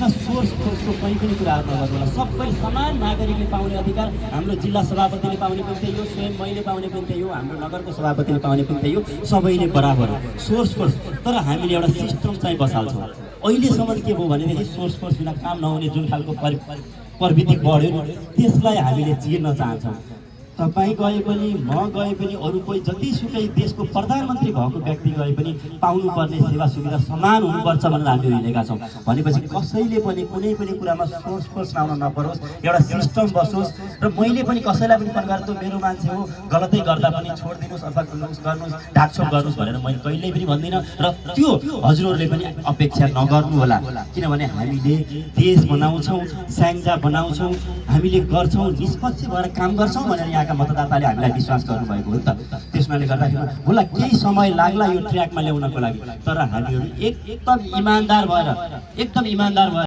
यसमा सोर्स फोर्सको कहीँ पनि कुराहरू नगर्नु होला। सबै समान नागरिकले पाउने अधिकार हाम्रो जिल्ला सभापतिले पाउने पनि त्यही हो, स्वयं मैले पाउने पनि त्यही हो, हाम्रो नगरको सभापतिले पाउने पनि त्यही हो, सबैले बराबर हो सोर्स फोर्स। तर हामीले एउटा सिस्टम चाहिँ बसाल्छौँ। अहिलेसम्म के भयो भनेदेखि सोर्स फोर्स बिना काम नहुने जुन खालको प्रवृत्ति बढ्यो नि त्यसलाई हामीले चिर्न चाहन्छौँ। तपाईँ गए पनि म गए पनि अरू कोही जतिसुकै देशको प्रधानमन्त्री भएको व्यक्ति गए पनि पाउनुपर्ने सेवा सुविधा समान हुनुपर्छ भनेर हामी हिँडेका छौँ। भनेपछि कसैले पनि कुनै पनि कुरामा सोर्स फोर्स लाउन नपरोस्, एउटा सिस्टम बसोस्। र मैले पनि कसैलाई पनि फोन गरेर त्यो मेरो मान्छे हो गलतै गर्दा पनि छोडिदिनुहोस् अथवा गर्नुहोस् ढाकछोप गर्नुहोस् भनेर मैले कहिल्यै पनि भन्दिनँ। र त्यो हजुरहरूले पनि अपेक्षा नगर्नु होला, किनभने हामीले देश बनाउँछौँ, स्याङ्जा बनाउँछौँ, हामीले गर्छौँ, निष्पक्ष भएर काम गर्छौँ भनेर यहाँका मतदाताले हामीलाई विश्वास गर्नुभएको हो नि त। त्यसमाले गर्दाखेरि होला केही समय लाग्ला यो ट्र्याकमा ल्याउनको लागि, तर हामीहरू एकदम इमान्दार भएर